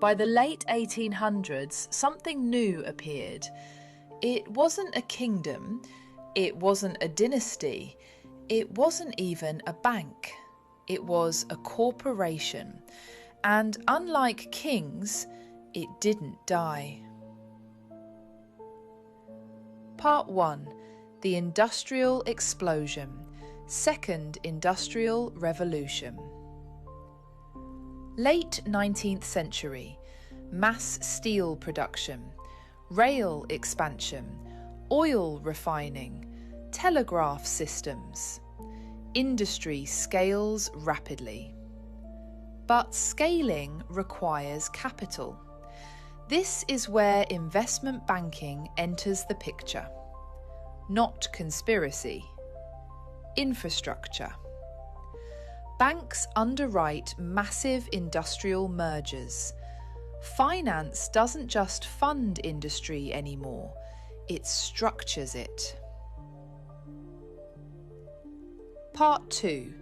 By the late 1800s, something new appeared. It wasn't a kingdom, it wasn't a dynasty, it wasn't even a bank. It was a corporation. And unlike kings, it didn't die. Part 1. The Industrial Explosion. Second Industrial Revolution. Late 19th century. Mass steel production. Rail expansion. Oil refining. Telegraph systems. Industry scales rapidly. But scaling requires capital. This is where investment banking enters the picture. Not conspiracy. Infrastructure. Banks underwrite massive industrial mergers. Finance doesn't just fund industry anymore, it structures it. Part 2.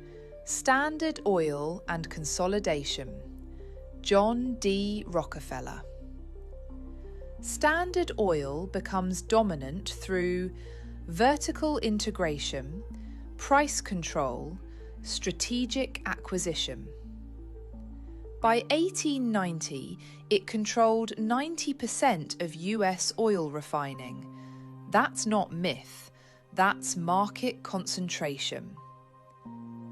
Standard Oil and Consolidation. John D. Rockefeller. Standard Oil becomes dominant through vertical integration, price control, strategic acquisition. By 1890, it controlled 90% of US oil refining. That's not myth, that's market concentration.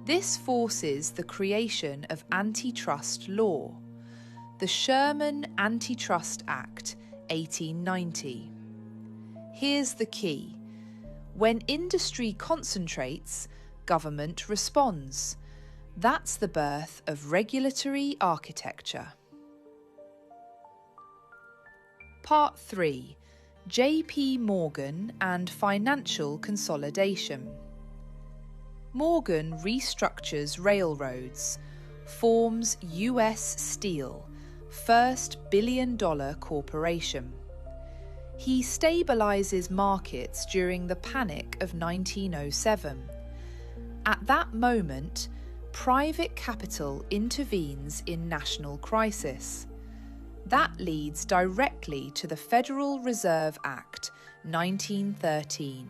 This forces the creation of antitrust law, the Sherman Antitrust Act, 1890. Here's the key. When industry concentrates, government responds. That's the birth of regulatory architecture. Part 3. J.P. Morgan and financial consolidation. Morgan restructures railroads, forms US Steel, first billion-dollar corporation. He stabilizes markets during the Panic of 1907. At that moment, private capital intervenes in national crisis. That leads directly to the Federal Reserve Act, 1913.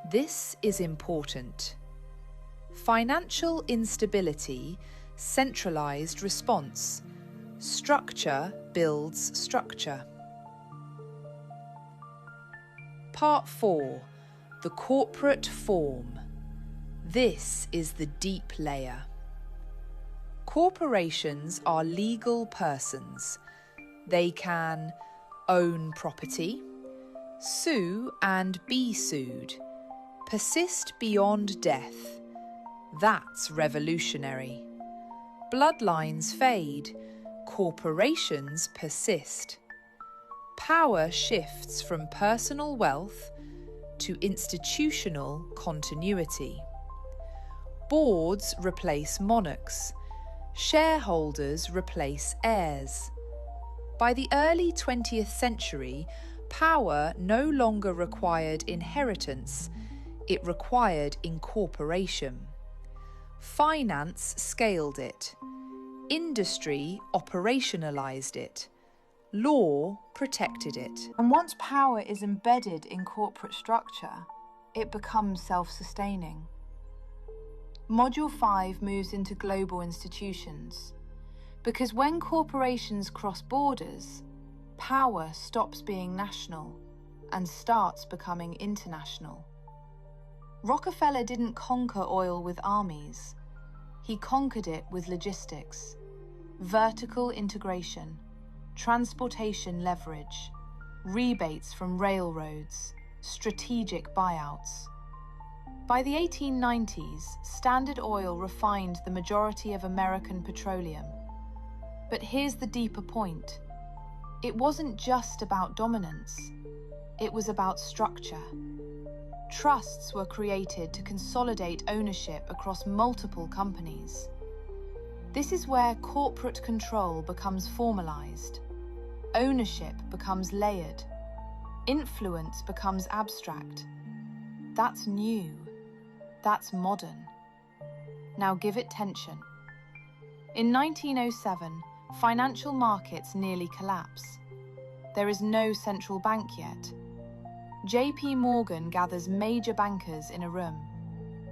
This is important. Financial instability, centralized response. Structure builds structure. Part 4. The corporate form. This is the deep layer. Corporations are legal persons. They can own property, sue and be sued, persist beyond death. That's revolutionary. Bloodlines fade, corporations persist. Power shifts from personal wealth to institutional continuity. Boards replace monarchs. Shareholders replace heirs. By the early 20th century, power no longer required inheritance, it required incorporation. Finance scaled it. Industry operationalized it. Law protected it. And once power is embedded in corporate structure, it becomes self-sustaining. Module 5 moves into global institutions, because when corporations cross borders, power stops being national and starts becoming international. Rockefeller didn't conquer oil with armies. He conquered it with logistics, vertical integration, transportation leverage, rebates from railroads, strategic buyouts. By the 1890s, Standard Oil refined the majority of American petroleum. But here's the deeper point. It wasn't just about dominance. It was about structure. Trusts were created to consolidate ownership across multiple companies. This is where corporate control becomes formalized. Ownership becomes layered. Influence becomes abstract. That's new. That's modern. Now give it tension. In 1907, Financial markets nearly collapse. There is no central bank yet. JP Morgan gathers major bankers in a room.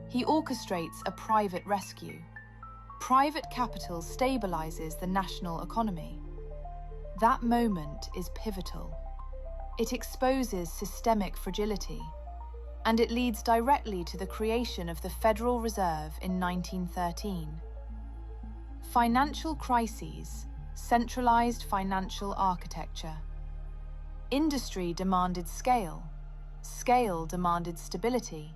He orchestrates a private rescue. Private capital stabilizes the national economy. That moment is pivotal. It exposes systemic fragility, and it leads directly to the creation of the Federal Reserve in 1913. Financial crises, centralized financial architecture. Industry demanded scale. Scale demanded stability.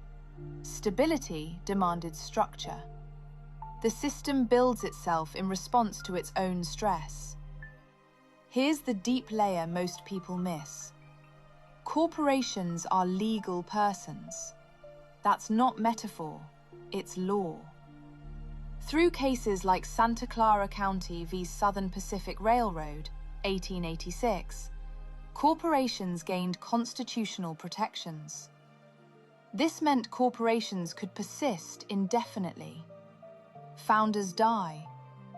Stability demanded structure. The system builds itself in response to its own stress. Here's the deep layer most people miss. Corporations are legal persons. That's not metaphor, it's law. Through cases like Santa Clara County v. Southern Pacific Railroad, 1886, corporations gained constitutional protections. This meant corporations could persist indefinitely. Founders die,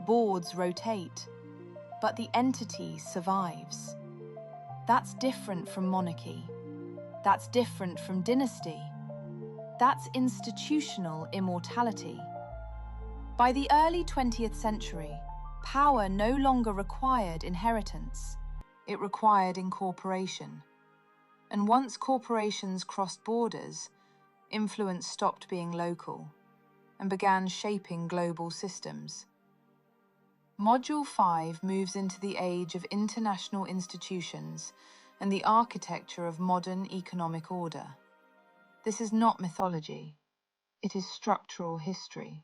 boards rotate, but the entity survives. That's different from monarchy. That's different from dynasty. That's institutional immortality. By the early 20th century, power no longer required inheritance. It required incorporation. And once corporations crossed borders, influence stopped being local and began shaping global systems. Module 5 moves into the age of international institutions and the architecture of modern economic order. This is not mythology. It is structural history.